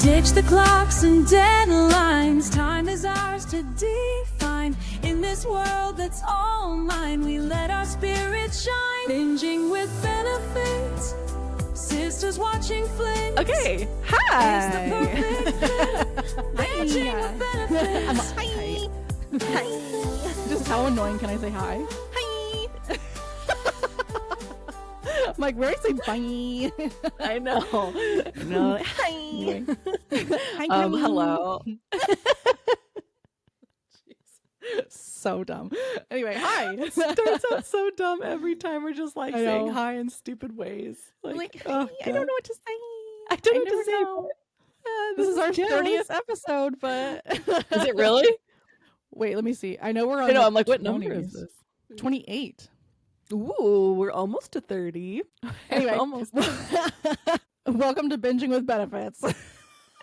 Ditch the clocks and deadlines. Time is ours to define. In this world that's all mine, we let our spirits shine. Binging with benefits. Sisters watching flicks. Okay. Hi. It's the perfect fit. Binging with benefits. Hi. Hi. Just how annoying can I say hi? Hi. I'm like, where I say bye? I know. No. Hi. Hi, hello. So dumb. Anyway, hi. It starts out so dumb every time. We're just like saying hi in stupid ways. Like, oh, I don't know what to say. I don't know what never to say. know. This is our 30th episode, but Is it really? wait, let me see. I know we're on. I know. the I'm like, what number 20s. is this? 28. Ooh, we're almost to 30. Anyway, almost. welcome to Binging with Benefits.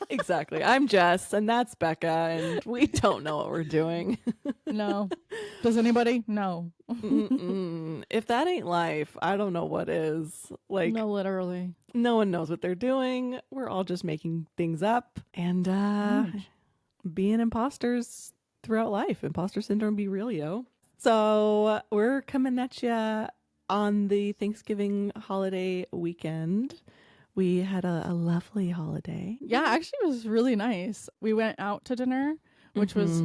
Exactly. I'm Jess, and that's Becca, and we don't know what we're doing. No. Does anybody? No. If that ain't life, I don't know what is. Like, No, literally. no one knows what they're doing. We're all just making things up and being imposters throughout life. Imposter syndrome be real, yo. So we're coming at you on the Thanksgiving holiday weekend. We had a lovely holiday. Yeah, actually, it was really nice. We went out to dinner, which was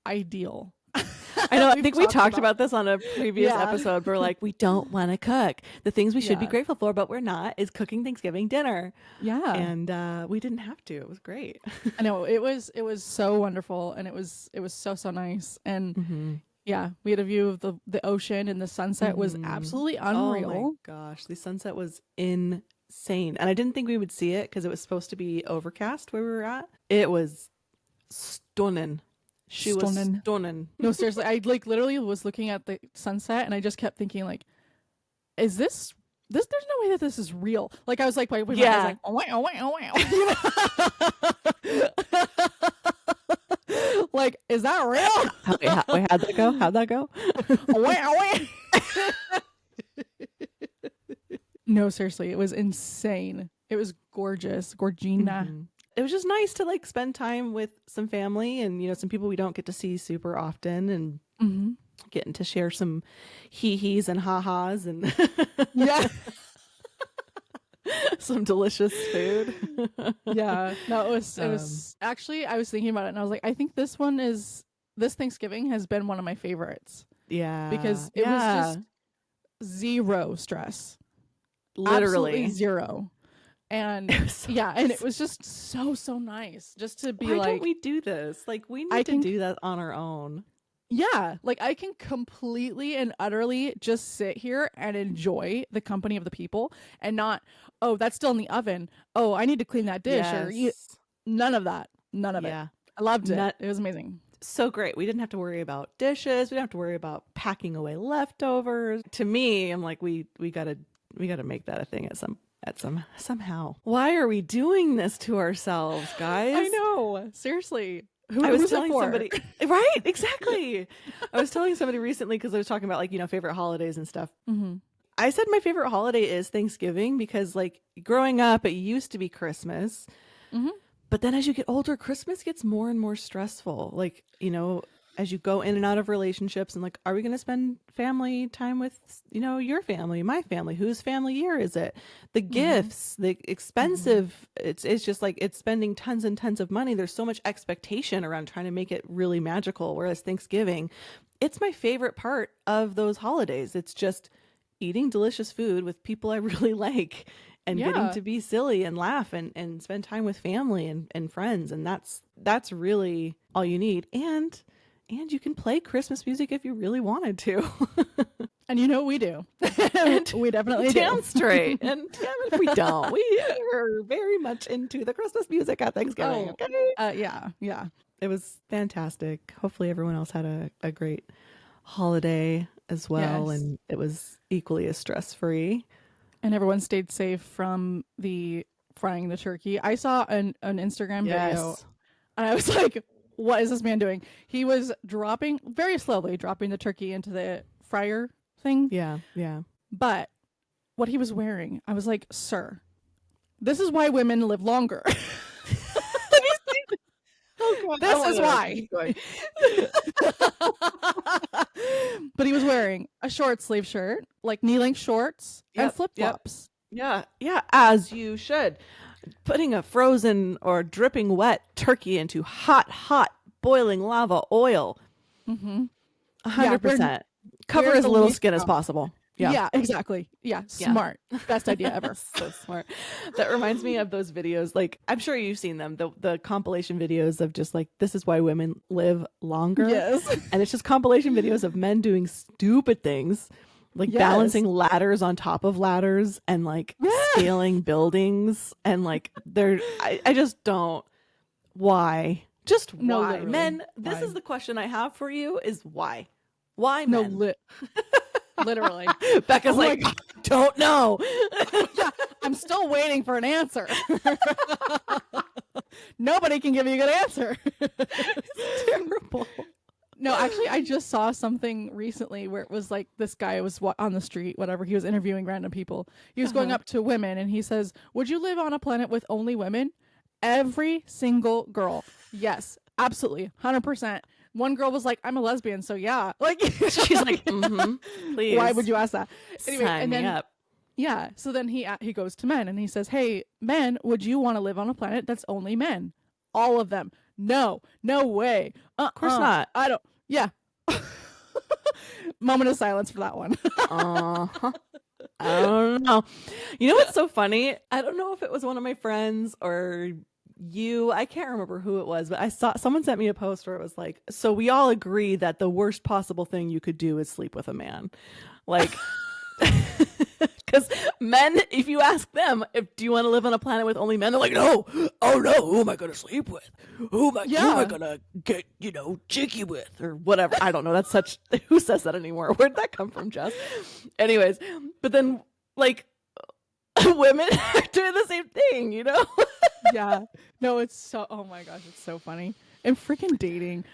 ideal. I know. I think we talked about this on a previous episode. We're like, we don't want to cook. The things we should be grateful for, but we're not, is cooking Thanksgiving dinner. Yeah. And we didn't have to. It was great. I know. It was so wonderful, and it was so nice. And yeah, we had a view of the ocean, and the sunset was absolutely unreal. Oh my gosh, the sunset was insane. And I didn't think we would see it because it was supposed to be overcast where we were at. It was stunning. She was stunning. No, seriously, I like literally was looking at the sunset, and I just kept thinking, like, is this? There's no way that this is real. Like, I was like, wait, I was like, oh wow. Like, is that real? Wait, how'd that go? How'd that go? No, seriously, it was insane. It was gorgeous, Gorgina. It was just nice to like spend time with some family and, you know, some people we don't get to see super often, and getting to share some hee-hees and ha-has and some delicious food. Yeah, no, it was actually, I was thinking about it, and I was like, I think this Thanksgiving has been one of my favorites. Yeah, because it was just zero stress, literally absolutely zero. And and it was just so nice just to be Why like, don't we do this? Like, we need to do that on our own. Yeah, like I can completely and utterly just sit here and enjoy the company of the people, and not, oh, that's still in the oven, oh, I need to clean that dish, or none of that. None of it. I loved it. It was amazing. So great. We didn't have to worry about dishes. We didn't have to worry about packing away leftovers. To me, I'm like, we gotta make that a thing somehow. Why are we doing this to ourselves, guys? I know. Seriously. I was telling somebody, right? Exactly. I was telling somebody recently, because I was talking about, like, you know, favorite holidays and stuff. I said my favorite holiday is Thanksgiving because, like, growing up, it used to be Christmas. But then as you get older, Christmas gets more and more stressful. Like, you know, as you go in and out of relationships, and like, are we going to spend family time with, you know, your family, my family? Whose family year is it? The gifts, the expensive, it's just like, it's spending tons and tons of money. There's so much expectation around trying to make it really magical. Whereas Thanksgiving, it's my favorite part of those holidays. It's just eating delicious food with people I really like, and getting to be silly and laugh and spend time with family and friends. And that's really all you need. And you can play Christmas music if you really wanted to. And you know we do. We definitely damn do. Straight. And damn if we don't. We are very much into the Christmas music at Thanksgiving. Yeah. It was fantastic. Hopefully everyone else had a great holiday as well. Yes. And it was equally as stress-free. And everyone stayed safe from the frying the turkey. I saw an Instagram video, and I was like, what is this man doing? He was very slowly dropping the turkey into the fryer thing. Yeah. But what he was wearing, I was like, sir, this is why women live longer. God. This is why. But he was wearing a short sleeve shirt, like knee-length shorts, and flip-flops. Yeah, as you should. Putting a frozen or dripping wet turkey into hot, boiling lava oil. 100%. Cover as little skin as possible. Yeah, exactly. Yeah, smart. Best idea ever. So smart. That reminds me of those videos. Like, I'm sure you've seen them. The compilation videos of just like, this is why women live longer. Yes. And it's just compilation videos of men doing stupid things, like balancing ladders on top of ladders and like scaling buildings. And like, I just don't. Why? Just why? No, literally. Men, this is the question I have for you is why? Why men? No, literally. Becca's like, don't know. Yeah, I'm still waiting for an answer. Nobody can give you a good answer. It's terrible. No, actually, I just saw something recently where it was like this guy was on the street, whatever. He was interviewing random people. He was going up to women and he says, would you live on a planet with only women? Every single girl. Yes, absolutely. 100%. One girl was like, I'm a lesbian, so yeah. Like she's like, please. Why would you ask that? Anyway, sign me up. Yeah. So then he goes to men and he says, hey, men, would you want to live on a planet that's only men? All of them. No way. Of course not. I don't. Yeah. Moment of silence for that one. I don't know. You know what's so funny? I don't know if it was one of my friends or you, I can't remember who it was, but I saw someone sent me a post where it was like, so we all agree that the worst possible thing you could do is sleep with a man. Like, because men, if you ask them, do you want to live on a planet with only men? They're like, no. Oh no, who am I going to sleep with? Who am I going to get, cheeky with or whatever? I don't know. That's such, who says that anymore? Where'd that come from, Jess? Anyways, but then like women are doing the same thing, Yeah. No, it's so, oh my gosh, it's so funny. And freaking dating.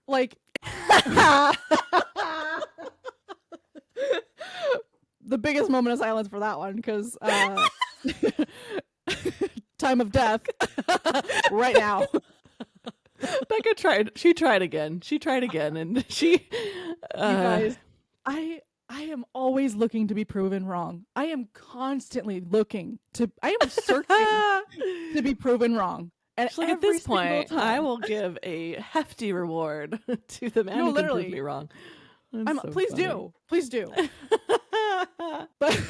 Like, the biggest moment of silence for that one, because time of death right now. Becca tried. She tried again. And she. You guys, I am always looking to be proven wrong. I am constantly I am searching to be proven wrong. And like, at this point, I will give a hefty reward to the man who can prove me wrong. Please do. But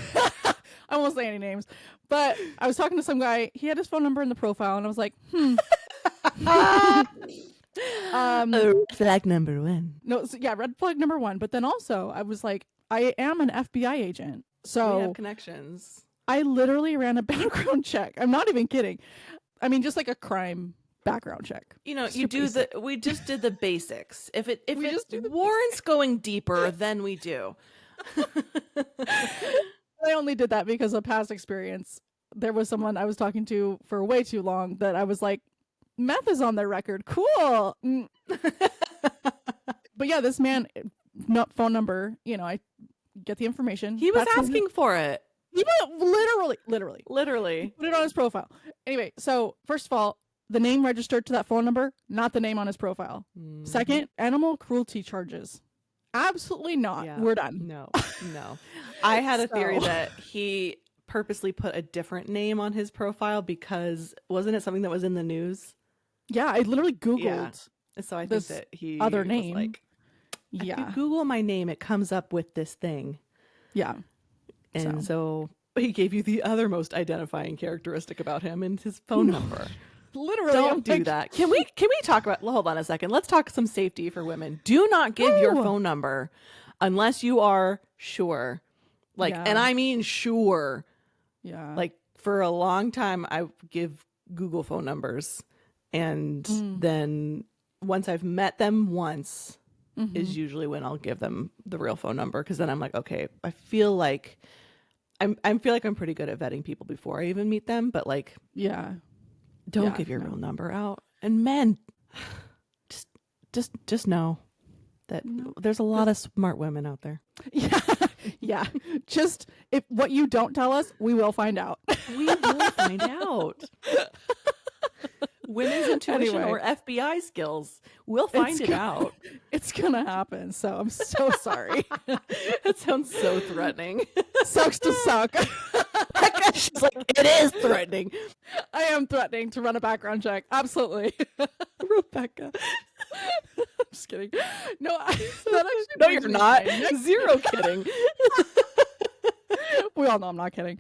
I won't say any names. But I was talking to some guy. He had his phone number in the profile, and I was like, red flag number one. No, red flag number one. But then also, I was like, I am an FBI agent, so we have connections. I literally ran a background check. I'm not even kidding. I mean, just like a crime background check. We just did the basics. If it warrants going deeper, then we do. I only did that because of past experience. There was someone I was talking to for way too long that I was like, meth is on their record. Cool. But yeah, this man, phone number, I get the information. He was asking for it. He literally put it on his profile. Anyway, so first of all, the name registered to that phone number, not the name on his profile. Second, animal cruelty charges. Absolutely not. Yeah. We're done. No. I had a theory that he purposely put a different name on his profile because wasn't it something that was in the news? Yeah, I literally Googled. Yeah. So I think that he other was name. like, if you Google my name, it comes up with this thing. Yeah. And so he gave you the other most identifying characteristic about him and his phone number. Literally. Don't do that. Can we talk about, hold on a second. Let's talk some safety for women. Do not give your phone number unless you are sure. And I mean sure. Yeah. Like for a long time, I give Google phone numbers. And then once I've met them once is usually when I'll give them the real phone number. Cause then I'm like, okay, I feel like I'm pretty good at vetting people before I even meet them. But like, don't give your real number out. And men, just know that there's a lot of smart women out there. Yeah. Just if what you don't tell us, we will find out. We will find out. Women's intuition Anyway. or FBI skills. We'll find it out. It's gonna happen. So I'm so sorry. That sounds so threatening. Sucks to suck. She's like, it is threatening. I am threatening to run a background check. Absolutely. Rebecca. I'm just kidding. No, that actually No, brings you're me to not. my next- Zero kidding. We all know I'm not kidding.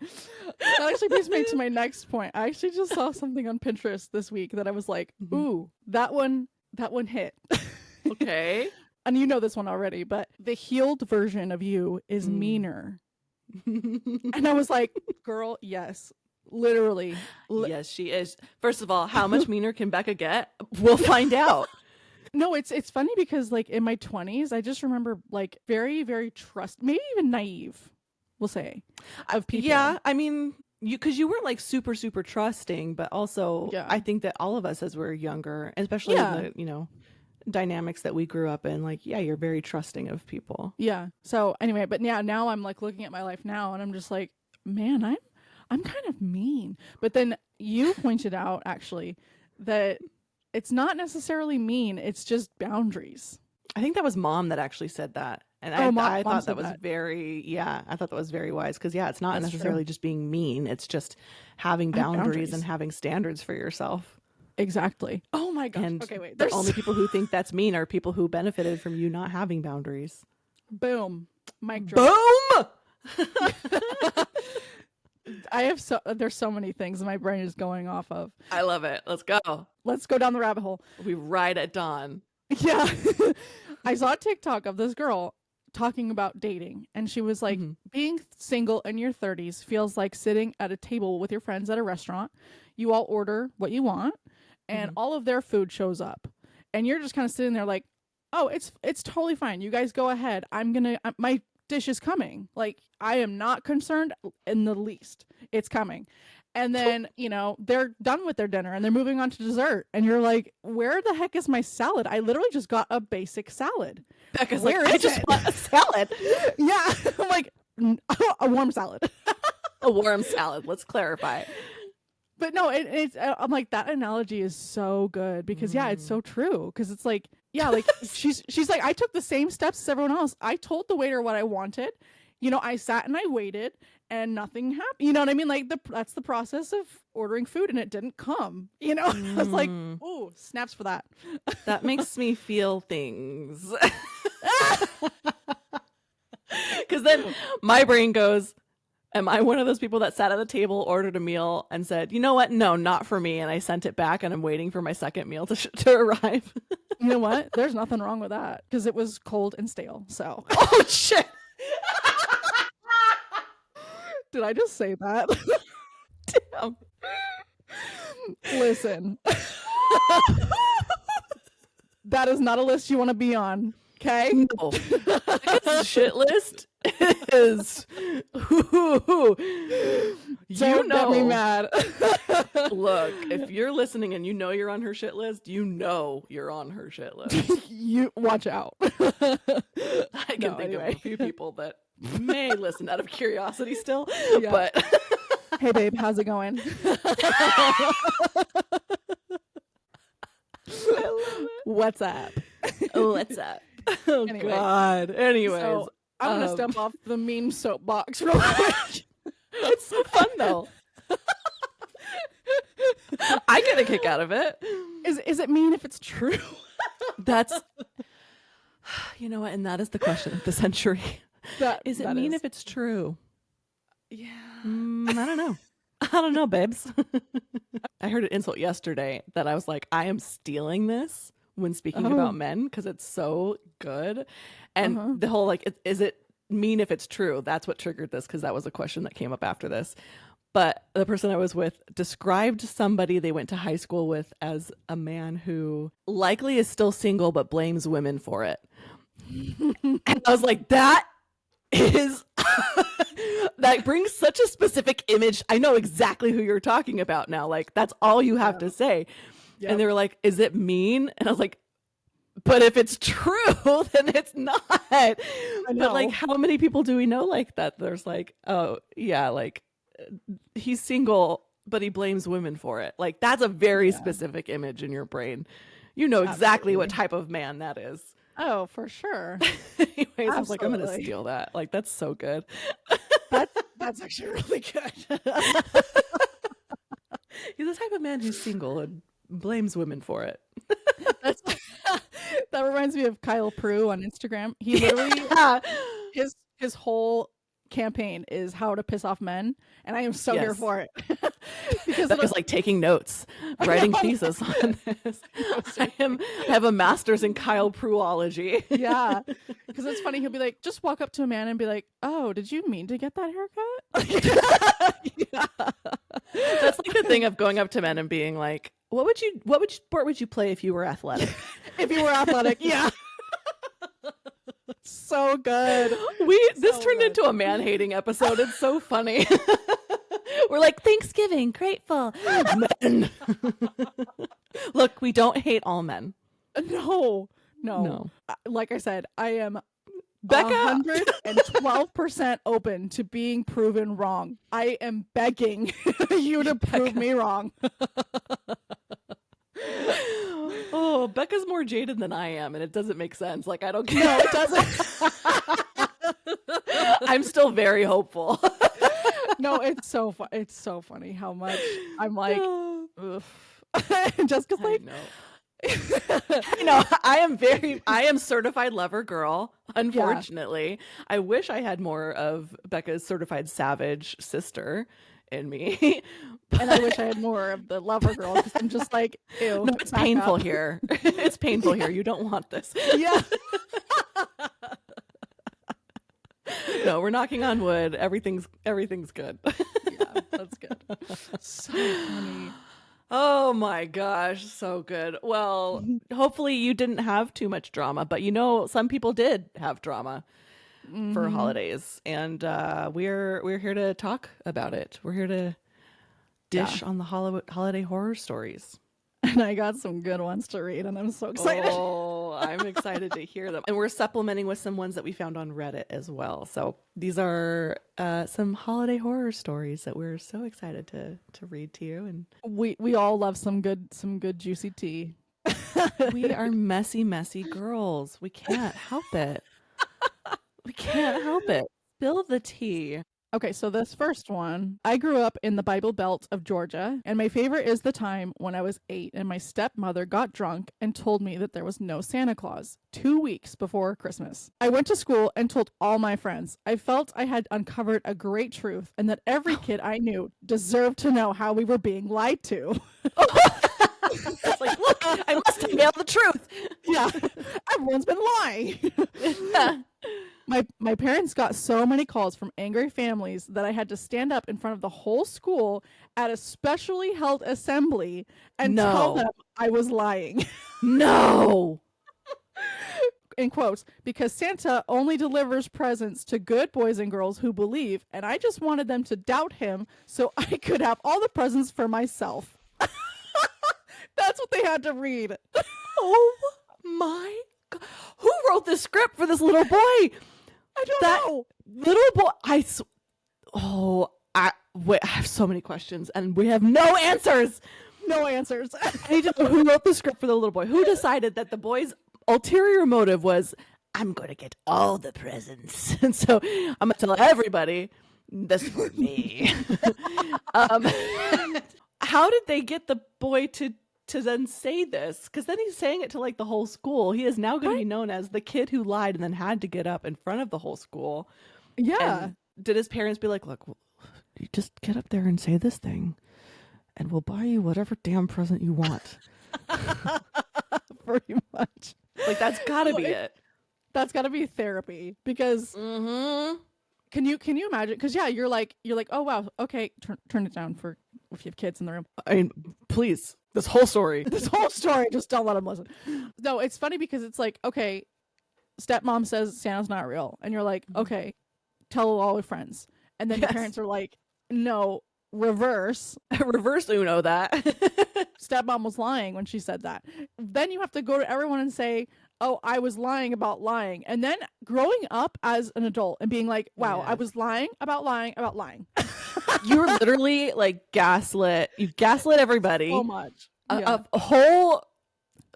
That actually brings me to my next point. I actually just saw something on Pinterest this week that I was like, ooh, that one hit. Okay. And you know this one already, but the healed version of you is meaner. And I was like, girl, yes. Literally. Yes, she is. First of all, how much meaner can Becca get? We'll find out. No, it's funny because like in my 20s, I just remember like very, very maybe even naive, we'll say, of people. Yeah, I mean, because you weren't like super, super trusting, but also I think that all of us as we're younger, especially in the, dynamics that we grew up in, like, you're very trusting of people. Yeah. So anyway, but now I'm like looking at my life now and I'm just like, man, I'm kind of mean. But then you pointed out actually that it's not necessarily mean, it's just boundaries. I think that was Mom that actually said that. And I thought that was I thought that was very wise because it's not necessarily just being mean. It's just having boundaries and having standards for yourself. Exactly. Oh my gosh. And okay, wait. The only people who think that's mean are people who benefited from you not having boundaries. Boom. Mic drop. Boom! There's so many things my brain is going off of. I love it. Let's go. Let's go down the rabbit hole. We ride at dawn. Yeah. I saw a TikTok of this girl talking about dating, and she was like, being single in your 30s feels like sitting at a table with your friends at a restaurant. You all order what you want, and all of their food shows up, and you're just kind of sitting there like, oh, it's totally fine. You guys go ahead. My dish is coming. Like, I am not concerned in the least. It's coming. And then, they're done with their dinner and they're moving on to dessert. And you're like, where the heck is my salad? I literally just got a basic salad. Becca's Where like, I is just it? want a salad. Yeah. I'm like, a warm salad. A warm salad. Let's clarify. But no, I'm like, that analogy is so good because it's so true. Because it's like, like she's like, I took the same steps as everyone else. I told the waiter what I wanted. I sat and I waited and nothing happened. You know what I mean? Like that's the process of ordering food and it didn't come. I was like, ooh, snaps for that. That makes me feel things. Because then my brain goes, am I one of those people that sat at the table, ordered a meal, and said, you know what? No, not for me. And I sent it back and I'm waiting for my second meal to arrive. You know what? There's nothing wrong with that because it was cold and stale. So. Oh, shit. Did I just say that? Damn. Listen. That is not a list you want to be on. Okay? No. This shit list is Don't get me mad. Look, if you're listening and you're on her shit list, you're on her shit list. You watch out. I can think of a few people that may listen out of curiosity still, but hey babe, how's it going? What's up? What's up? Oh Anyway. God. Anyways, So, I'm gonna step off the mean soapbox real quick. it's so fun though. I get a kick out of it. Is it mean if it's true? That's you know what, and that is the question of the century. Is it mean if it's true? Yeah. I don't know. I don't know, babes. I heard an insult yesterday that I was like, I am stealing this when speaking about men because it's so good. And the whole like, is it mean if it's true? That's what triggered this because that was a question that came up after this. But the person I was with described somebody they went to high school with as a man who likely is still single but blames women for it. And I was like, that is that brings such a specific image. I know exactly who you're talking about now. Like, that's all you have to say. Yep. And they were like, is it mean? And I was like, but if it's true, then it's not. But like, how many people do we know like that? There's like, oh yeah, like he's single but he blames women for it. Like, that's a very specific image in your brain. You know exactly what type of man that is. Oh, for sure. Anyways, I was like, I'm gonna steal that. Like, that's so good. That's actually really good. He's the type of man who's single and blames women for it. That reminds me of Kyle Prue on Instagram. He literally his whole campaign is how to piss off men, and I am so here for it. Because that was like taking notes, writing thesis on this. I have a master's in Kyle Pruology. Yeah, because it's funny. He'll be like, just walk up to a man and be like, "Oh, did you mean to get that haircut?" Yeah. That's like the thing of going up to men and being like, what sport would you play if you were athletic? If you were athletic, yeah. So good. This turned into a man-hating episode. It's so funny. We're like, Thanksgiving, grateful. Men. Look, we don't hate all men. No. Like I said, I am Becca 112% open to being proven wrong. I am begging you to prove me wrong. Oh, Becca's more jaded than I am, and it doesn't make sense. Like, I don't care. No, it doesn't. I'm still very hopeful. No, it's so it's so funny how much I'm like, oof. Jessica's like, No, I am certified lover girl, unfortunately. Yeah. I wish I had more of Becca's certified savage sister in me. And I wish I had more of the lover girl, because I'm just like, ew. No, it's painful here. It's painful here. You don't want this. Yeah. No, we're knocking on wood. Everything's good. Yeah, that's good. So funny. Oh my gosh, so good. Well, hopefully you didn't have too much drama, but some people did have drama for holidays, and we're here to talk about it. We're here to dish on the holiday horror stories. And I got some good ones to read, and I'm so excited. Oh, I'm excited to hear them. And we're supplementing with some ones that we found on Reddit as well. So these are some holiday horror stories that we're so excited to read to you. And we all love some good juicy tea. We are messy girls. We can't help it. We can't help it. Spill the tea. Okay, so this first one, I grew up in the Bible Belt of Georgia, and my favorite is the time when I was 8 and my stepmother got drunk and told me that there was no Santa Claus 2 weeks before Christmas. I went to school and told all my friends. I felt I had uncovered a great truth and that every kid I knew deserved to know how we were being lied to. It's like, look, I must have nailed the truth. Yeah, everyone's been lying. My parents got so many calls from angry families that I had to stand up in front of the whole school at a specially held assembly and tell them I was lying. No. In quotes, because Santa only delivers presents to good boys and girls who believe, and I just wanted them to doubt him so I could have all the presents for myself. That's what they had to read. Oh my God. Who wrote this script for this little boy? I don't know. Little boy, I have so many questions and we have no answers. No answers. I need to know who wrote the script for the little boy. Who decided that the boy's ulterior motive was, I'm going to get all the presents. And so I'm going to tell everybody, this for me. How did they get the boy to then say this? Because then he's saying it to like the whole school. He is now going to be known as the kid who lied and then had to get up in front of the whole school. Yeah. And did his parents be like, look, you just get up there and say this thing and we'll buy you whatever damn present you want? Pretty much. Like, that's gotta be it. That's gotta be therapy, because can you imagine? Because you're like, oh wow, okay, turn it down for if you have kids in the room. I mean, please. This whole story, just don't let them listen. No, it's funny because it's like, okay, stepmom says Santa's not real, and you're like, okay, tell all your friends, and then your parents are like, no, reverse Uno that. Stepmom was lying when she said that. Then you have to go to everyone and say, oh, I was lying about lying. And then growing up as an adult and being like, wow, I was lying about lying about lying. You were literally like gaslit. You gaslit everybody. So much. Yeah. A whole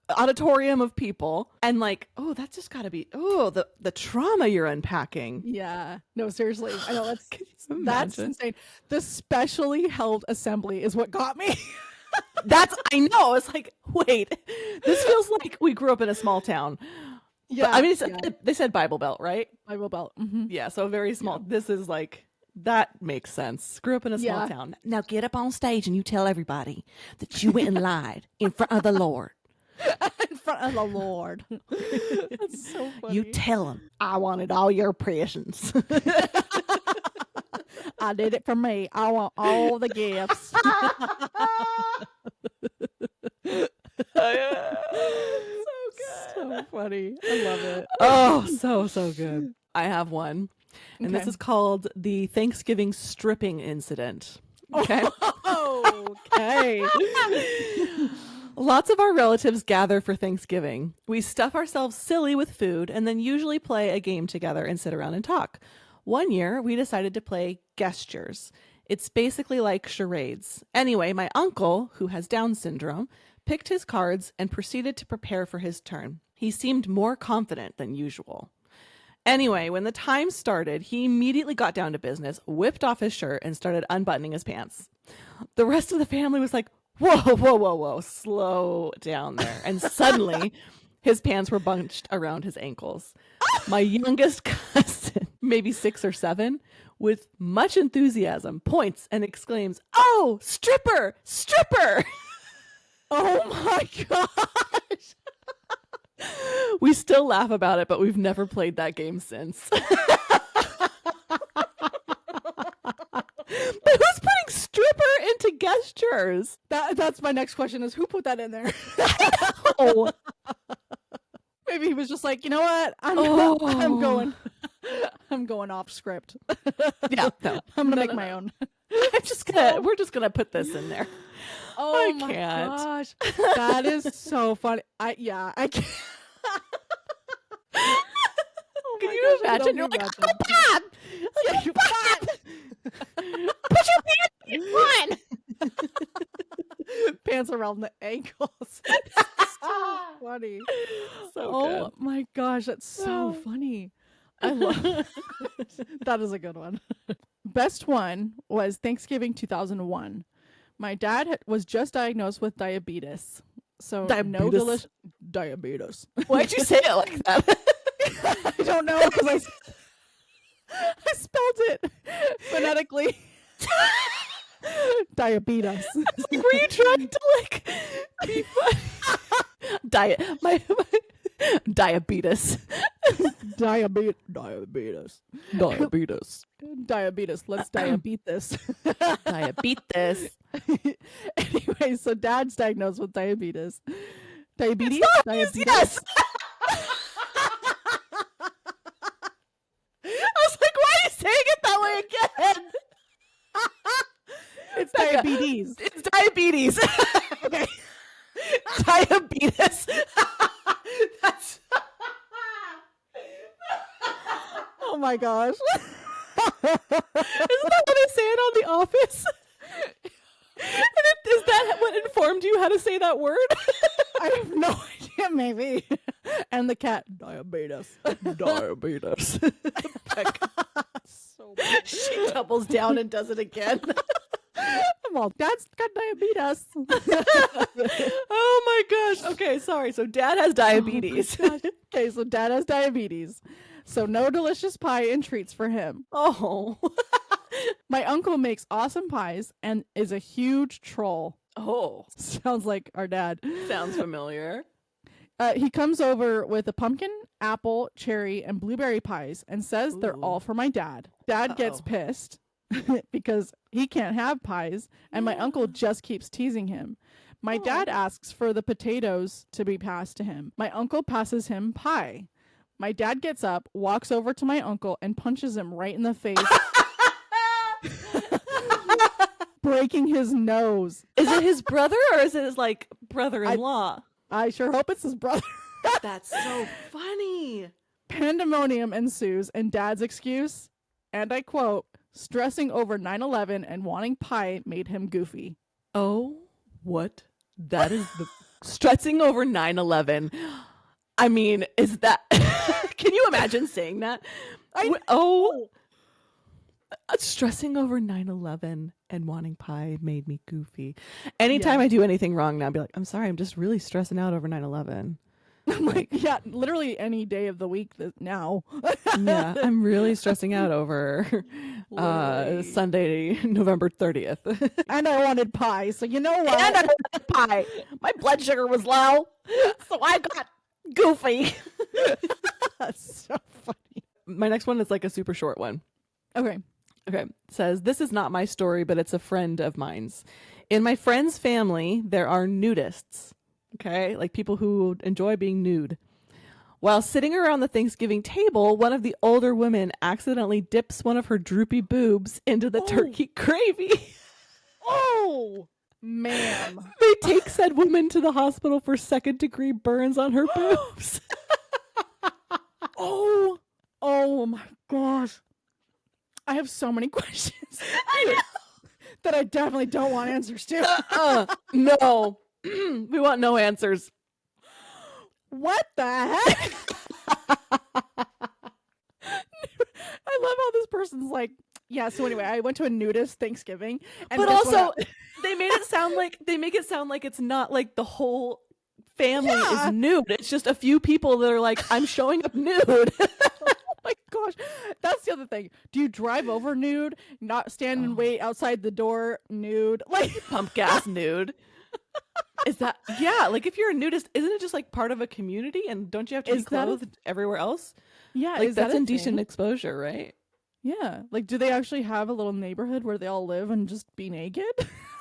auditorium of people, and like, oh, that's just gotta be the trauma you're unpacking. Yeah. No, seriously. I know that's insane. The specially held assembly is what got me. I know. It's like, wait, this feels like we grew up in a small town. Yeah. But, I mean, they said Bible Belt, right? Bible Belt. Mm-hmm. Yeah. So very small. Yeah. This is like, that makes sense. Grew up in a small town. Now get up on stage and you tell everybody that you went and lied in front of the Lord. In front of the Lord. That's so funny. You tell them, I wanted all your presents. I did it for me. I want all the gifts. So good. So funny. I love it. Oh, so good. I have one. And this is called the Thanksgiving stripping incident. Okay. Okay. Lots of our relatives gather for Thanksgiving. We stuff ourselves silly with food and then usually play a game together and sit around and talk. One year, we decided to play gestures. It's basically like charades. Anyway, my uncle, who has Down syndrome, picked his cards and proceeded to prepare for his turn. He seemed more confident than usual. Anyway, when the time started, he immediately got down to business, whipped off his shirt, and started unbuttoning his pants. The rest of the family was like, whoa, slow down there. And suddenly, his pants were bunched around his ankles. My youngest cousin, maybe 6 or 7, with much enthusiasm, points and exclaims, "Oh, stripper! Stripper!" Oh my gosh. We still laugh about it, but we've never played that game since. But who's putting stripper into gestures? That's my next question is who put that in there? Oh. Maybe he was just like, you know what? I'm going off script. Yeah, no. I'm gonna make my own. We're just gonna put this in there. Oh I my can't. gosh. That is so funny. I can't. Can you imagine? You're like, oh, Bob! Yeah, you Bob! Put your pants on! Pants around the ankles. So funny. So good. My gosh, that's so funny. I love it. That is a good one. Best one was Thanksgiving 2001. My dad was just diagnosed with diabetes. So diabetes. Diabetes. Why'd you say it like that? I don't know because I spelled it phonetically. Diabetes. Like, were you trying to like be funny? Diabetes. Diabetes. Let's diabetes this. Diabetes. Anyway, so dad's diagnosed with diabetes. Diabetes? Yes. I was like, why are you saying it that way again? It's diabetes. It's diabetes. Okay. Diabetes. That's. Oh my gosh. Isn't that what they say it on The Office? Is that what informed you how to say that word? I have no idea, maybe. And the cat, diabetes. Diabetes. So bad. She doubles down and does it again. Well, dad's got diabetes. Oh my gosh. Okay, sorry. So dad has diabetes. Oh okay, so dad has diabetes. So no delicious pie and treats for him. Oh. My uncle makes awesome pies and is a huge troll. Oh. Sounds like our dad. Sounds familiar. He comes over with a pumpkin, apple, cherry, and blueberry pies and says they're all for my dad. Dad gets pissed because he can't have pies, and my uncle just keeps teasing him. My dad asks for the potatoes to be passed to him. My uncle passes him pie. My dad gets up, walks over to my uncle, and punches him right in the face, breaking his nose. Is it his brother or is it his like brother-in-law? I sure hope it's his brother. That's so funny. Pandemonium ensues, and dad's excuse, and I quote, stressing over 9/11 and wanting pie made him goofy. Oh, what? That is the stressing over 9/11. I mean, is that can you imagine saying that? Stressing over 9/11 and wanting pie made me goofy. Anytime I do anything wrong now, I'll be like, I'm sorry, I'm just really stressing out over 9/11. I'm like, yeah, literally any day of the week now. Yeah, I'm really stressing out over Sunday, November 30th. And I wanted pie, so you know what? And I wanted pie. My blood sugar was low, so I got goofy. That's so funny. My next one is like a super short one. Okay. Okay. It says, this is not my story, but it's a friend of mine's. In my friend's family, there are nudists. Okay. Like people who enjoy being nude. While sitting around the Thanksgiving table, one of the older women accidentally dips one of her droopy boobs into the turkey gravy. Oh, ma'am. They take said woman to the hospital for second-degree burns on her boobs. Oh my gosh. I have so many questions. I know. That I definitely don't want answers to. No. We want no answers. What the heck? I love how this person's like, yeah, so anyway, I went to a nudist Thanksgiving. And but also, they make it sound like it's not like the whole family is nude. It's just a few people that are like, I'm showing up nude. Oh my gosh. That's the other thing. Do you drive over nude? Not stand and wait outside the door nude? Like pump gas nude. Is that like if you're a nudist, isn't it just like part of a community and don't you have to be clothed everywhere else? Yeah, like that's indecent exposure, right? Yeah. Like do they actually have a little neighborhood where they all live and just be naked?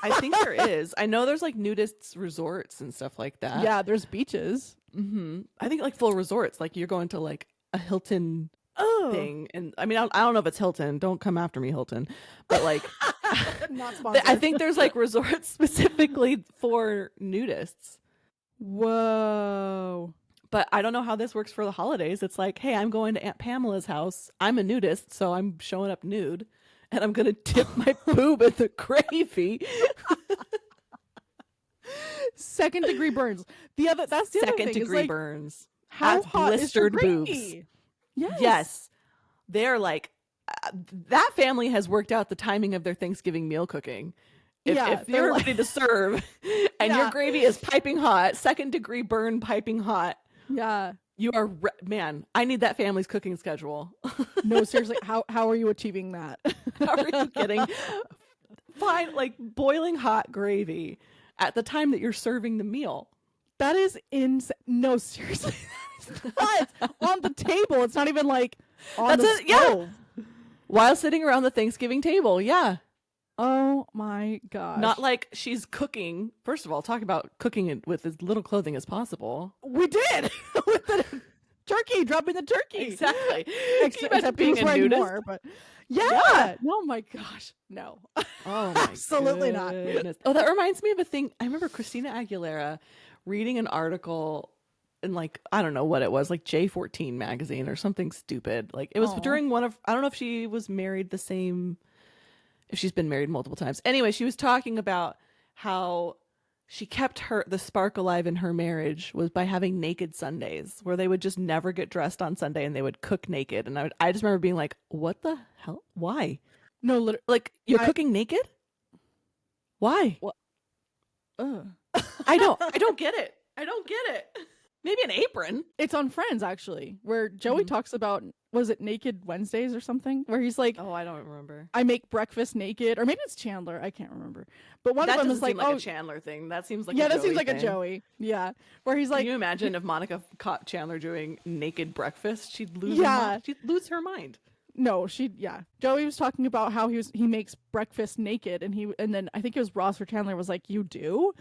I think there is. I know there's like nudists resorts and stuff like that. Yeah, there's beaches. Mm-hmm. I think like full resorts, like you're going to like a Hilton thing, and I mean I don't know if it's Hilton, don't come after me Hilton, but like not sponsored. I think there's like resorts specifically for nudists. Whoa. But I don't know how this works for the holidays. It's like, hey, I'm going to Aunt Pamela's house, I'm a nudist, so I'm showing up nude and I'm gonna dip my boob in the gravy. Second degree burns. That's the other thing. Second degree like, burns. How hot blistered is your boobs. gravy? Yes. Yes. They're like, that family has worked out the timing of their Thanksgiving meal cooking. If they're ready to serve and your gravy is piping hot, second degree burn piping hot. Yeah. You are, man, I need that family's cooking schedule. No, seriously. How are you achieving that? How are you getting fine, like boiling hot gravy at the time that you're serving the meal? That is insane. No, seriously. What? On the table. It's not even like on the stove. Yeah. While sitting around the Thanksgiving table. Yeah. Oh my gosh. Not like she's cooking. First of all, talk about cooking it with as little clothing as possible. We did. With the turkey, dropping the turkey. Exactly. Except being a nudist. More, but yeah. Oh my gosh. No. Oh my absolutely goodness. not. Oh, that reminds me of a thing. I remember Christina Aguilera reading an article in like, I don't know what it was, like J14 magazine or something stupid. Like it was during one of, I don't know if she was married if she's been married multiple times. Anyway, she was talking about how she kept the spark alive in her marriage was by having naked Sundays where they would just never get dressed on Sunday and they would cook naked. And I just remember being like, what the hell? Why? No, literally, like you're cooking naked? Why? What? I don't get it. I don't get it. Maybe an apron. It's on Friends, actually, where Joey talks about, was it Naked Wednesdays or something? Where he's like, oh, I don't remember. I make breakfast naked. Or maybe it's Chandler. I can't remember. But one of them is like, a Chandler thing. That seems like that seems like a Joey. Yeah. Where he's like, can you imagine if Monica caught Chandler doing naked breakfast? She'd lose her mind. She'd lose her mind. No, Joey was talking about how he makes breakfast naked, and then I think it was Ross or Chandler was like, you do?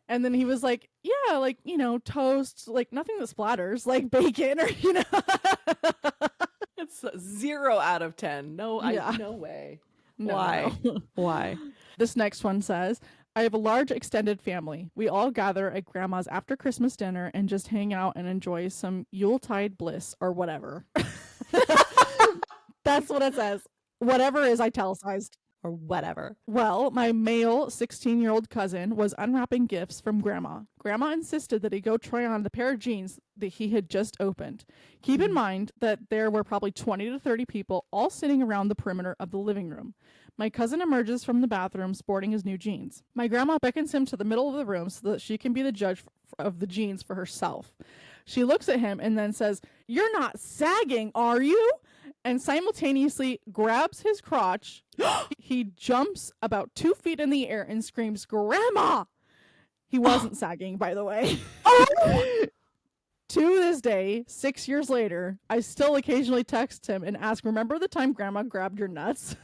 And then he was like, yeah, like, toast, like nothing that splatters, like bacon or, It's 0 out of 10. No, no way. No, Why? No. Why? This next one says, I have a large extended family. We all gather at grandma's after Christmas dinner and just hang out and enjoy some Yuletide bliss or whatever. That's what it says. whatever is italicized. Or whatever. Well, my male 16-year-old cousin was unwrapping gifts from Grandma. Grandma insisted that he go try on the pair of jeans that he had just opened. Keep in mind that there were probably 20 to 30 people all sitting around the perimeter of the living room. My cousin emerges from the bathroom sporting his new jeans. My grandma beckons him to the middle of the room so that she can be the judge of the jeans for herself. She looks at him and then says, "You're not sagging, are you?" And simultaneously grabs his crotch. He jumps about 2 feet in the air and screams, "Grandma!" He wasn't sagging, by the way. To this day, 6 years later, I still occasionally text him and ask, "Remember the time Grandma grabbed your nuts?"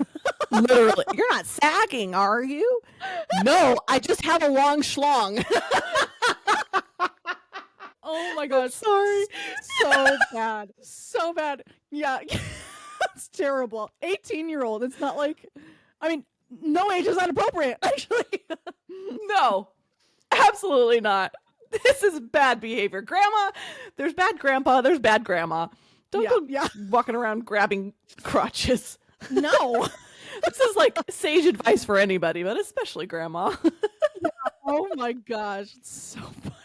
Literally. You're not sagging, are you? No, I just have a long schlong. Oh my god, sorry. So bad. So bad. Yeah. It's terrible. 18-year-old. It's not like, I mean, no age is not appropriate, actually. No, absolutely not. This is bad behavior. Grandma, there's bad grandpa, there's bad grandma. Don't go walking around grabbing crotches. No. This is like sage advice for anybody, but especially grandma. Oh my gosh. It's so funny.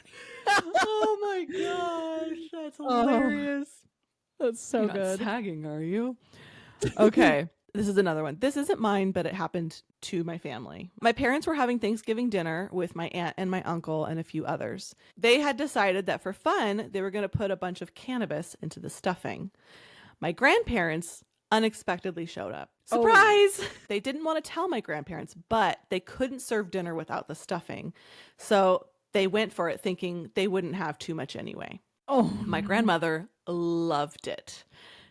Oh my gosh. That's hilarious. That's so You're good. Not sagging, are you? Okay. This is another one. This isn't mine, but it happened to my family. My parents were having Thanksgiving dinner with my aunt and my uncle and a few others. They had decided that for fun, they were going to put a bunch of cannabis into the stuffing. My grandparents unexpectedly showed up. Surprise! Oh. They didn't want to tell my grandparents, but they couldn't serve dinner without the stuffing. So they went for it thinking they wouldn't have too much anyway. Oh, my grandmother loved it.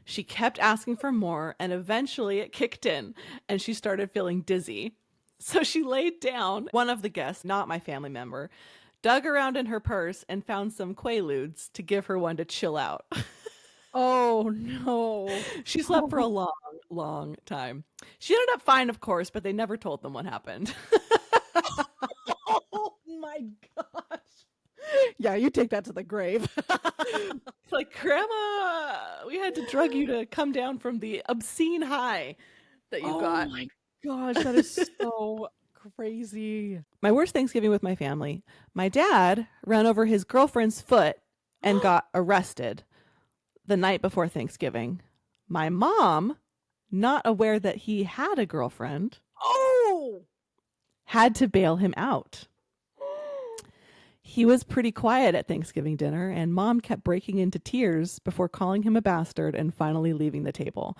She kept asking for more, and eventually it kicked in, and she started feeling dizzy. So she laid down. One of the guests, not my family member, dug around in her purse and found some Quaaludes to give her one to chill out. Oh, no. She slept for a long, long time. She ended up fine, of course, but they never told them what happened. Oh, my gosh. Yeah, you take that to the grave. It's like, Grandma, we had to drug you to come down from the obscene high that you got. Oh my gosh, that is so crazy. My worst Thanksgiving with my family. My dad ran over his girlfriend's foot and got arrested the night before Thanksgiving. My mom, not aware that he had a girlfriend, had to bail him out. He was pretty quiet at Thanksgiving dinner, and Mom kept breaking into tears before calling him a bastard and finally leaving the table.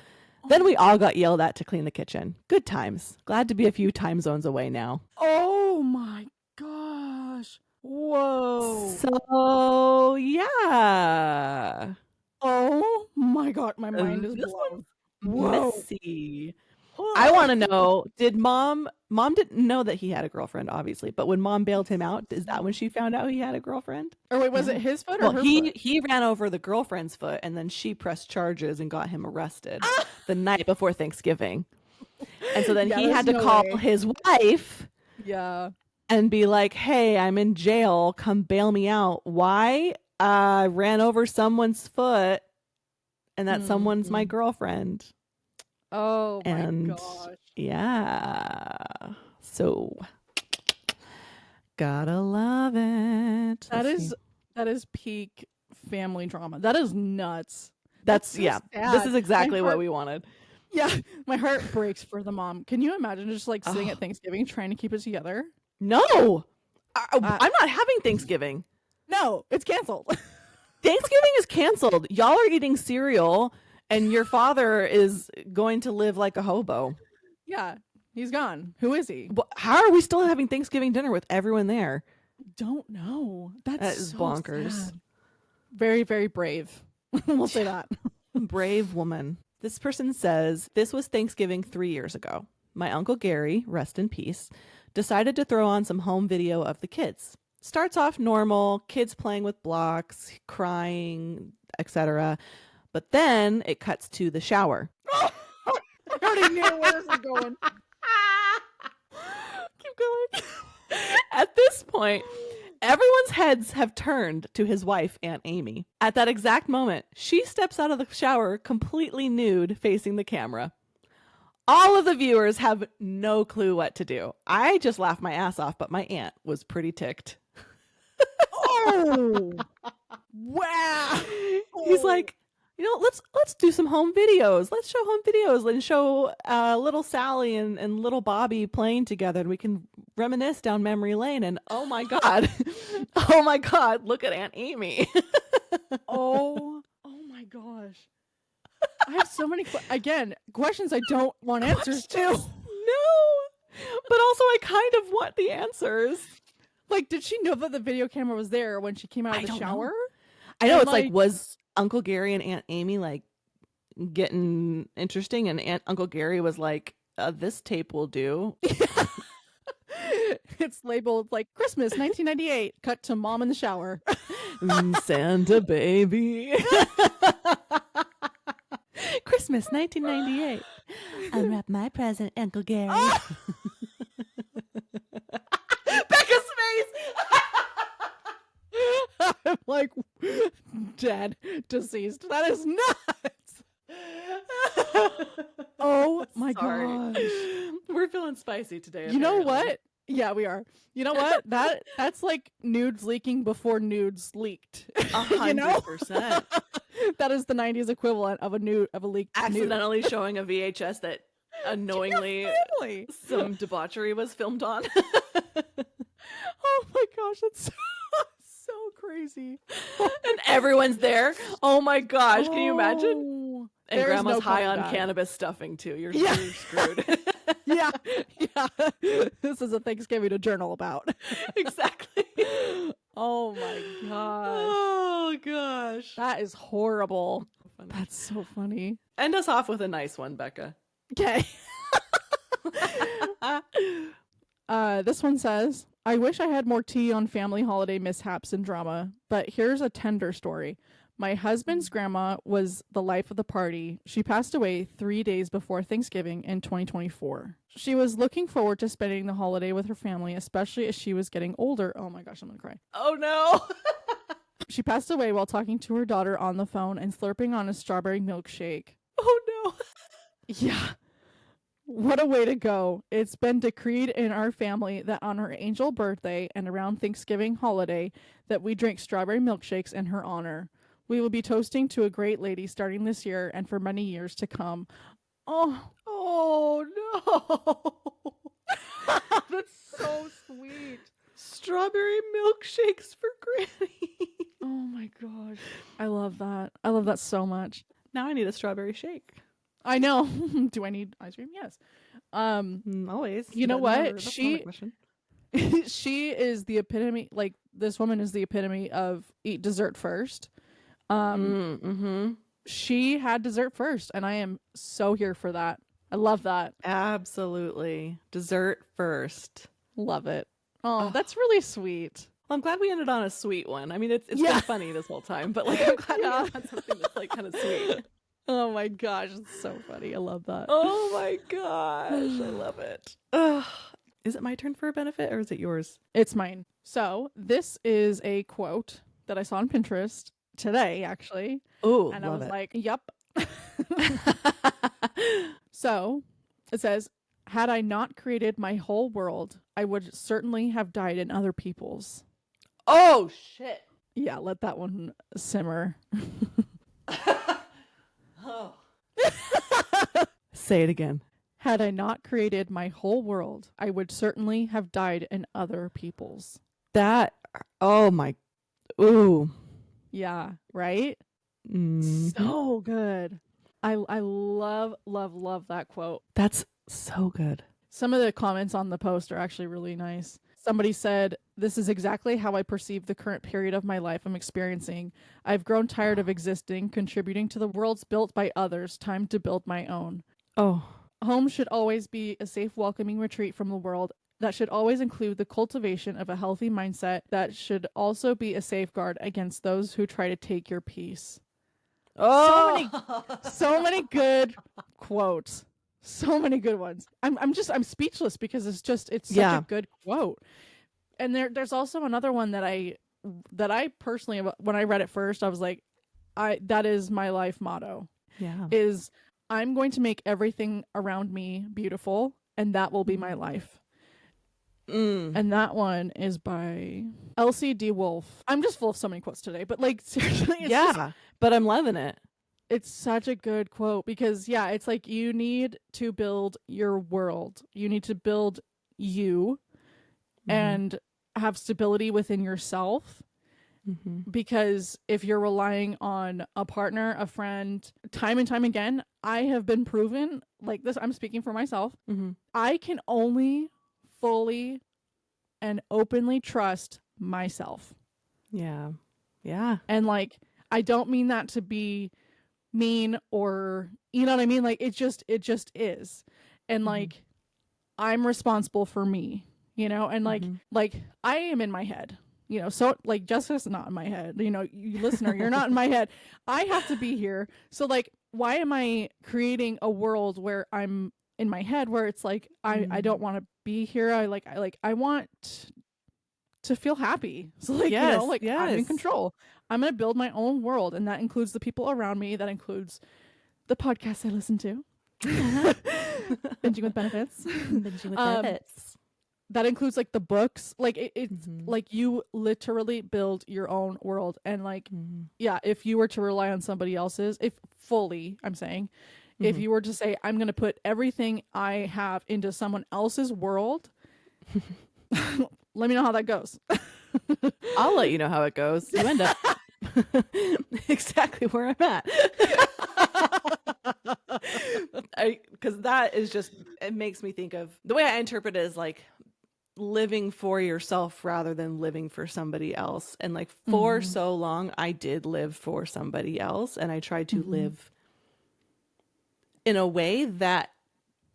Then we all got yelled at to clean the kitchen. Good times. Glad to be a few time zones away now. Oh my gosh. Whoa. So, yeah. Oh my god, my mind is blown. Whoa. Messy. I want to know, did mom didn't know that he had a girlfriend, obviously, but when Mom bailed him out, is that when she found out he had a girlfriend? Or wait, was it his foot or her foot? He ran over the girlfriend's foot, and then she pressed charges and got him arrested the night before Thanksgiving. And so then he had to call his wife and be like, "Hey, I'm in jail. Come bail me out." Why? I ran over someone's foot, and that someone's my girlfriend. Oh my gosh. Yeah. So gotta love it. That is peak family drama. That is nuts. That's so yeah. sad. This is exactly what we wanted. Yeah. My heart breaks for the mom. Can you imagine just like sitting at Thanksgiving trying to keep it together? No. I'm not having Thanksgiving. No, it's canceled. Thanksgiving is canceled. Y'all are eating cereal and your father is going to live like a hobo. Yeah, he's gone. Who is he? How are we still having Thanksgiving dinner with everyone there? Don't know. That is so bonkers. Sad. Very, very brave. We'll say that. Brave woman. This person says, this was Thanksgiving 3 years ago. My Uncle Gary, rest in peace, decided to throw on some home video of the kids. Starts off normal, kids playing with blocks, crying, etc. But then it cuts to the shower. I already knew where this was going. Keep going. At this point, everyone's heads have turned to his wife, Aunt Amy. At that exact moment, she steps out of the shower completely nude, facing the camera. All of the viewers have no clue what to do. I just laughed my ass off, but my aunt was pretty ticked. Oh, wow. He's like, let's do some home videos. Let's show home videos and show little Sally and little Bobby playing together, and we can reminisce down memory lane. And oh my God, oh my God, look at Aunt Amy. Oh my gosh. I have so many questions I don't want answers to. No, but also I kind of want the answers. Like, did she know that the video camera was there when she came out of the shower? I know, it's like, was Uncle Gary and Aunt Amy like getting interesting, and Uncle Gary was like, this tape will do. It's labeled like Christmas 1998, cut to mom in the shower. Santa baby. Christmas 1998. Unwrap my present, Uncle Gary. Becca's face. I'm like, dead, deceased. That is nuts. Oh my gosh. We're feeling spicy today. You know what? Yeah, we are. You know what? That's like nudes leaking before nudes leaked. 100%. That is the 90s equivalent of a leaked Accidentally showing a VHS that unknowingly some debauchery was filmed on. Oh my gosh, that's so crazy. And everyone's there. Oh my gosh, can you imagine? And There's grandma's no high on back. cannabis stuffing too. You're screwed. Yeah. This is a Thanksgiving to journal about. Exactly. Oh my gosh. Oh gosh. That is horrible. Funny. That's so funny. End us off with a nice one, Becca. Okay. This one says, I wish I had more tea on family holiday mishaps and drama, but here's a tender story. My husband's grandma was the life of the party. She passed away 3 days before Thanksgiving in 2024. She was looking forward to spending the holiday with her family, especially as she was getting older. Oh my gosh, I'm gonna cry. Oh no. She passed away while talking to her daughter on the phone and slurping on a strawberry milkshake. Oh no. Yeah. What a way to go. It's been decreed in our family that on her angel birthday and around Thanksgiving holiday that we drink strawberry milkshakes in her honor. We will be toasting to a great lady starting this year and for many years to come. Oh no. That's so sweet. Strawberry milkshakes for Granny. Oh my gosh. I love that. I love that so much. Now I need a strawberry shake. I know. Do I need ice cream? Yes. Always. You know what? She She is the epitome, like this woman is the epitome of eat dessert first. She had dessert first, and I am so here for that. I love that. Absolutely. Dessert first. Love it. Oh, that's really sweet. Well, I'm glad we ended on a sweet one. I mean, it's been funny this whole time, but like I'm glad we ended on something that's like kind of sweet. Oh my gosh, it's so funny. I love that. Oh my gosh, I love it. Is it my turn for a benefit or is it yours? It's mine. So this is a quote that I saw on Pinterest today, actually. Oh, and I was like, yep. So it says, had I not created my whole world, I would certainly have died in other people's. Oh, shit. Yeah, let that one simmer. Oh. Say it again. Had I not created my whole world, I would certainly have died in other people's. That, oh my, ooh. Yeah, right? So good. I love that quote. That's so good. Some of the comments on the post are actually really nice. Somebody said, this is exactly how I perceive the current period of my life I'm experiencing. I've grown tired of existing, contributing to the worlds built by others. Time to build my own. Oh. Home should always be a safe, welcoming retreat from the world. That should always include the cultivation of a healthy mindset. That should also be a safeguard against those who try to take your peace. Oh. So many good quotes. So many good ones. I'm speechless because it's such a good quote. And there's also another one that I personally, when I read it first, I was like, that is my life motto. Yeah. Is I'm going to make everything around me beautiful, and that will be my life. And that one is by L.C.D. Wolf. I'm just full of so many quotes today, but like seriously, but I'm loving it. It's such a good quote because it's like you need to build your world. You need to build you and have stability within yourself. Because if you're relying on a partner, a friend, time and time again, I have been proven like this. I'm speaking for myself. I can only fully and openly trust myself. Yeah. And like, I don't mean that to be mean or, you know what I mean? Like, it just is. And like, I'm responsible for me, you know, and like I am in my head. You know, so like Jessica's not in my head, you know, you listener, you're not in my head. I have to be here. So like, why am I creating a world where I'm in my head where it's like, I don't want to be here. I want to feel happy. So like, you know, like I'm in control. I'm going to build my own world. And that includes the people around me. That includes the podcasts I listen to. Binging with benefits. Binging with benefits. That includes like the books, like it's like you literally build your own world. And like, if you were to rely on somebody else's, if you were to say, I'm going to put everything I have into someone else's world, let me know how that goes. I'll let you know how it goes. You end up exactly where I'm at. Because that is just, it makes me think of the way I interpret it is like living for yourself rather than living for somebody else. And like for so long, I did live for somebody else, and I tried to live in a way that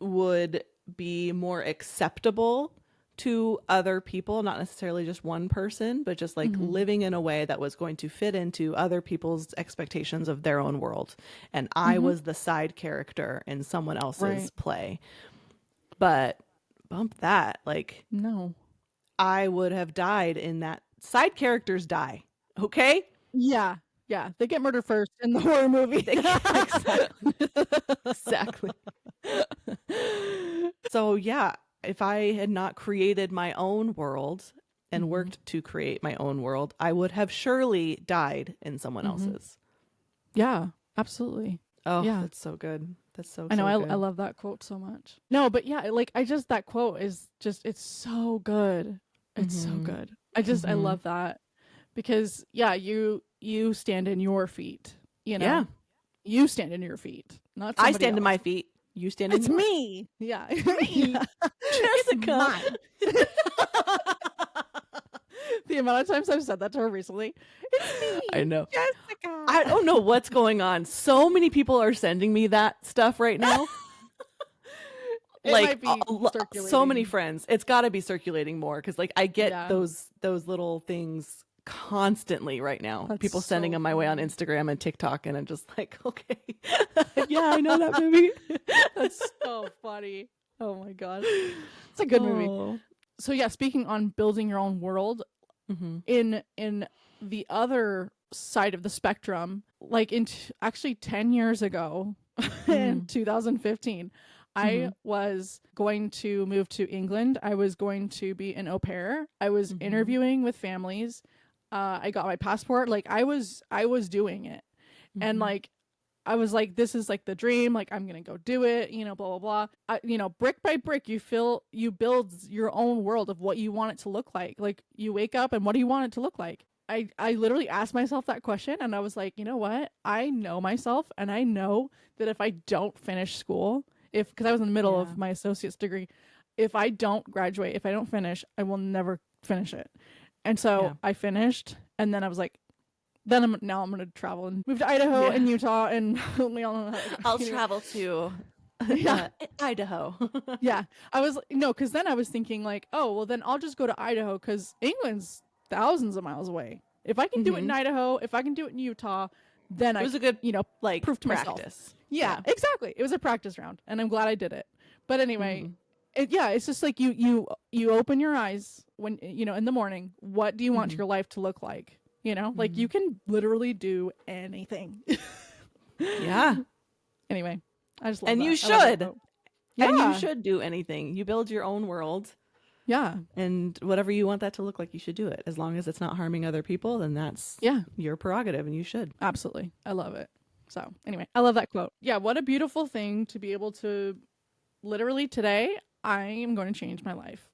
would be more acceptable to other people, not necessarily just one person, but just like living in a way that was going to fit into other people's expectations of their own world. And I was the side character in someone else's play. But bump that, like, no, I would have died in that. Side characters die. Okay. Yeah. They get murdered first in the horror movie. Exactly. So yeah, if I had not created my own world and worked to create my own world, I would have surely died in someone else's. Yeah, absolutely. Oh, yeah, that's so good. That's so I know. so good. I love that quote so much. No, but yeah, like that quote is just, it's so good. It's so good. I love that because you stand in your feet, you know? Yeah. You stand in your feet, not I somebody stand in else. my feet. You stand in It's yours. me. Yeah. Jessica. It's mine. The amount of times I've said that to her recently. It's me. I know. Jessica. I don't know what's going on. So many people are sending me that stuff right now. Like so many friends. It's got to be circulating more because like I get those little things constantly right now. That's people sending so them my way on Instagram and TikTok, and I'm just like, okay, yeah, I know that movie. That's so funny. Oh my god, it's a good movie. So yeah, speaking on building your own world, in the other side of the spectrum, like actually 10 years ago, in 2015, I was going to move to England. I was going to be an au pair. I was interviewing with families. I got my passport. Like I was doing it. And like, I was like, this is like the dream. Like I'm going to go do it, you know, blah, blah, blah. You know, brick by brick, you build your own world of what you want it to look like. Like you wake up and what do you want it to look like? I literally asked myself that question, and I was like, you know what? I know myself, and I know that if I don't finish school, because I was in the middle of my associate's degree, if I don't graduate, if I don't finish, I will never finish it. And so I finished, and then I was like, I'm going to travel and move to Idaho and Utah, and we all know I'll travel to Idaho. Yeah. Because then I was thinking like, oh, well, then I'll just go to Idaho because England's thousands of miles away. If I can do it in Idaho, if I can do it in Utah, then it was a good, like proof to practice. Myself. Yeah, exactly. It was a practice round, and I'm glad I did it. But anyway, it's just like you open your eyes when, in the morning. What do you want your life to look like? Like you can literally do anything. Yeah. Anyway, I just love And that. you I love that should. quote. And Yeah. you should do anything. You build your own world. Yeah. And whatever you want that to look like, you should do it. As long as it's not harming other people, then that's your prerogative and you should. Absolutely. I love it. So anyway, I love that quote. Yeah, what a beautiful thing to be able to literally today, I am going to change my life.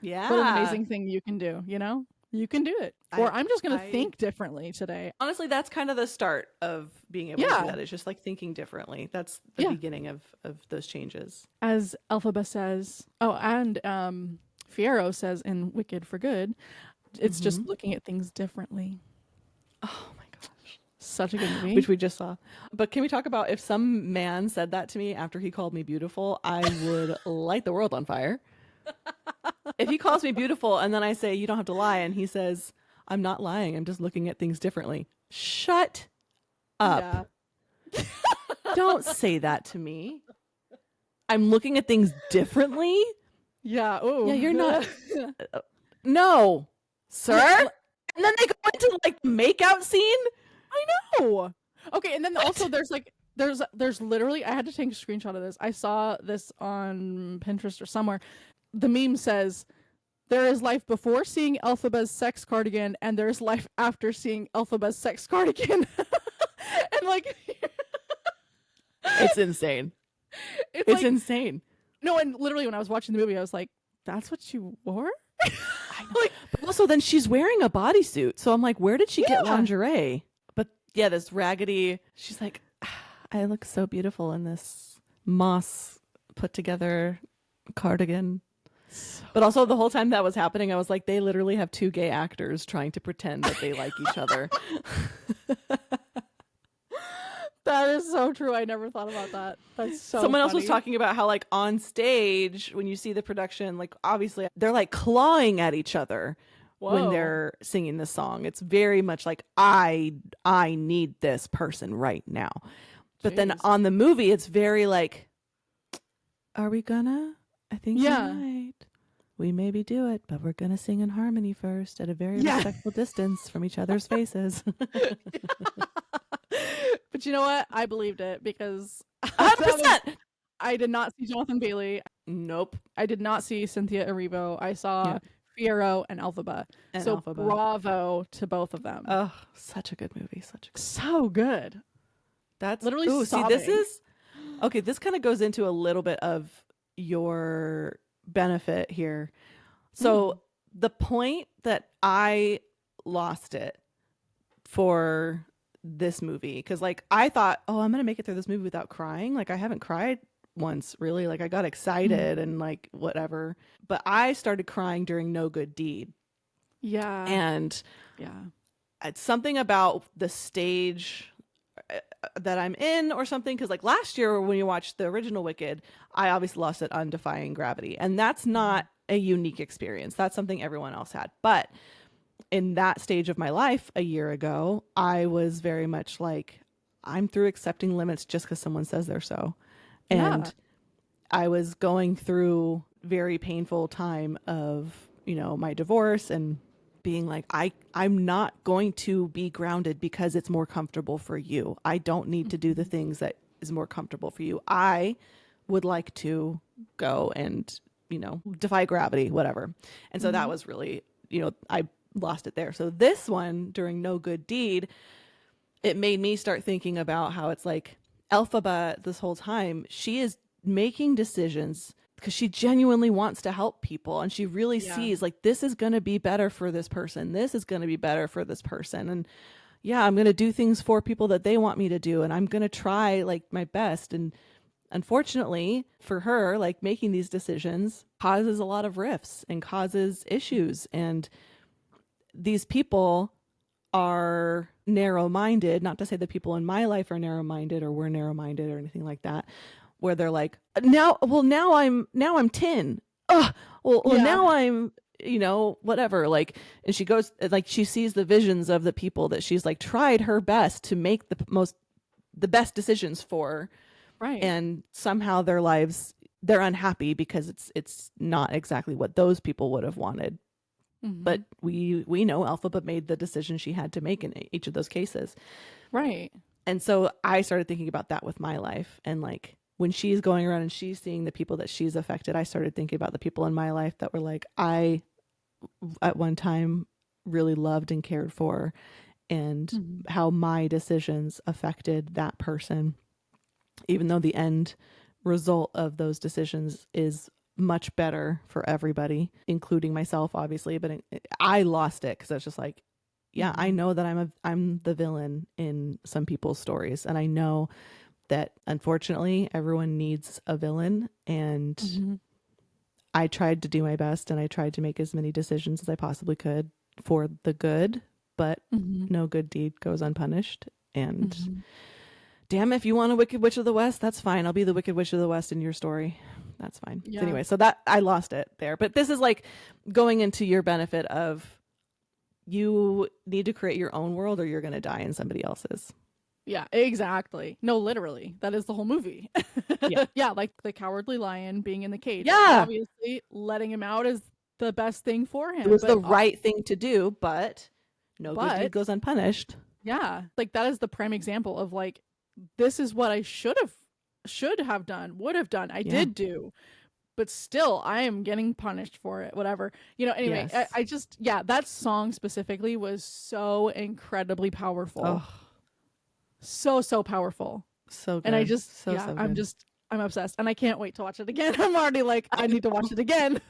Yeah. What an amazing thing you can do, you know? You can do it. Or I'm just going to think differently today. Honestly, that's kind of the start of being able to do that. It's just like thinking differently. That's the beginning of those changes. As Elphaba says, and Fiyero says in Wicked for Good, it's just looking at things differently. Oh my gosh. Such a good movie. Which we just saw. But can we talk about if some man said that to me after he called me beautiful, I would light the world on fire. If he calls me beautiful and then I say, you don't have to lie, and he says, I'm not lying, I'm just looking at things differently. Shut up. Yeah. Don't say that to me. I'm looking at things differently? Yeah. Oh. Yeah, you're not. No, sir. And then they go into like the makeout scene. I know. Okay, and then also there's literally, I had to take a screenshot of this. I saw this on Pinterest or somewhere. The meme says, there is life before seeing Elphaba's sex cardigan, and there's life after seeing Elphaba's sex cardigan. And like, it's insane. It's like, insane. No, and literally when I was watching the movie, I was like, that's what you wore? I know. Like, but also then she's wearing a bodysuit. So I'm like, where did she get lingerie? But yeah, this raggedy, she's like, I look so beautiful in this moss put together cardigan. But also the whole time that was happening, I was like, they literally have two gay actors trying to pretend that they like each other. That is so true. I never thought about that. That's so Someone else funny. was talking about how like on stage, when you see the production, like obviously they're like clawing at each other when they're singing this song. It's very much like, I need this person right now. But then on the movie, it's very like, are we gonna? I think we might. We maybe do it, but we're gonna sing in harmony first at a very respectful distance from each other's faces. But you know what? I believed it because 100%. I did not see Jonathan Bailey. Nope. I did not see Cynthia Erivo. I saw Fiyero and Elphaba. So bravo to both of them. Oh, such a good movie. So good. That's literally see, this is okay. This kind of goes into a little bit of your benefit here. So the point that I lost it for this movie, because like I thought, oh, I'm gonna make it through this movie without crying. Like I haven't cried once really. Like I got excited and like whatever, but I started crying during No Good Deed. Yeah. And it's something about the stage that I'm in or something, because like last year when you watched the original Wicked, I obviously lost it on Defying Gravity, and that's not a unique experience. That's something everyone else had. But in that stage of my life a year ago, I was very much like, I'm through accepting limits just because someone says they're so. And I was going through very painful time of, you know, my divorce and being like, I'm not going to be grounded because it's more comfortable for you. I don't need to do the things that is more comfortable for you. I would like to go and, you know, defy gravity, whatever. And so that was really, you know, I lost it there. So this one during No Good Deed, it made me start thinking about how it's like Elphaba this whole time, she is making decisions because she genuinely wants to help people, and she really sees like, this is going to be better for this person. This is going to be better for this person. And I'm going to do things for people that they want me to do. And I'm going to try like my best. And unfortunately for her, like making these decisions causes a lot of rifts and causes issues. And these people are narrow-minded, not to say that people in my life are narrow-minded or we're narrow-minded or anything like that, where they're like, now I'm 10. Now I'm, you know, whatever. Like, and she goes, like, she sees the visions of the people that she's like tried her best to make the best decisions for. Right. And somehow their lives, they're unhappy because it's not exactly what those people would have wanted. But we know Elphaba made the decision she had to make in each of those cases. Right. And so I started thinking about that with my life. And like when she's going around and she's seeing the people that she's affected, I started thinking about the people in my life that were like, I at one time really loved and cared for, and how my decisions affected that person, even though the end result of those decisions is much better for everybody, including myself, obviously. But I lost it because I was just like, yeah, I know that I'm the villain in some people's stories, and I know that unfortunately everyone needs a villain, and I tried to do my best, and I tried to make as many decisions as I possibly could for the good, but no good deed goes unpunished. And damn, if you want a Wicked Witch of the West, that's fine. I'll be the Wicked Witch of the West in your story. That's fine. Yeah. Anyway, so that I lost it there. But this is like going into your benefit of you need to create your own world or you're going to die in somebody else's. Yeah, exactly. No, literally. That is the whole movie. Yeah, like the Cowardly Lion being in the cage. Yeah. Obviously, letting him out is the best thing for him. It was the right thing to do, but good deed goes unpunished. Yeah, like that is the prime example of like, this is what I should have done, would have done. I did do, but still I am getting punished for it, whatever. Anyway, yes. I just, that song specifically was so incredibly powerful. Oh. So powerful. So good. And I just, so good. I'm obsessed and I can't wait to watch it again. I'm already like, I need to watch it again.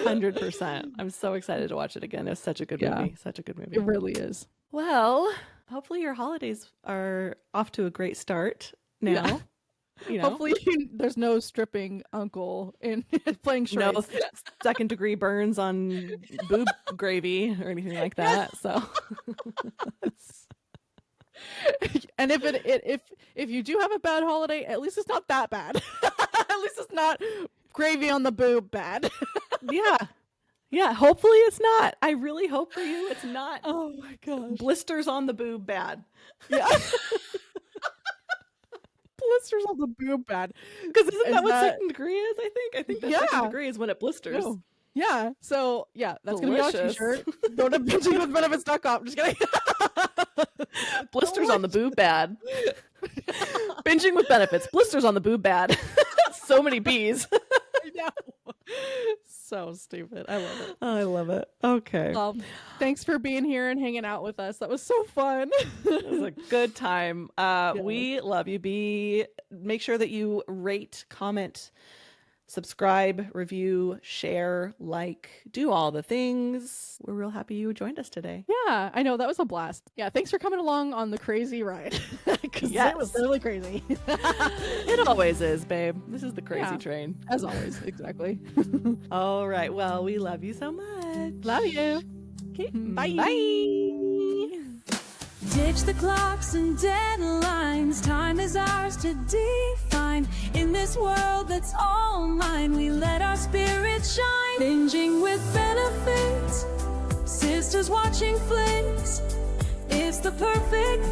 100%. I'm so excited to watch it again. It's such a good movie. Such a good movie. It really is. Well, hopefully your holidays are off to a great start now. Yeah. Hopefully there's no stripping uncle in playing charades. No second-degree burns on boob gravy or anything like that. So, and if you do have a bad holiday, at least it's not that bad. At least it's not gravy on the boob bad. Yeah, hopefully it's not. I really hope for you it's not. Oh my gosh. Blisters on the boob bad. Yeah. Blisters on the boob bad. Because isn't that what second degree is, I think that second degree is when it blisters. No. Yeah. So that's going to be our t-shirt. Go to bingingwithbenefits.com. Just kidding. Blisters on the boob bad. Binging with benefits. Blisters on the boob bad. So many bees. I know. So stupid. I love it. Oh, I love it. Okay. Thanks for being here and hanging out with us. That was so fun. It was a good time. We love you. Make sure that you rate, comment, subscribe, review, share, like, do all the things. We're real happy you joined us today. Yeah, I know. That was a blast. Yeah, thanks for coming along on the crazy ride. Because it was really crazy. It always is, babe. This is the crazy train. As always. Exactly. All right. Well, we love you so much. Love you. Okay. Bye. Bye. Ditch the clocks and deadlines. Time is ours to define. In this world that's all mine, we let our spirit shine. Binging with benefits. Sisters watching flicks. It's the perfect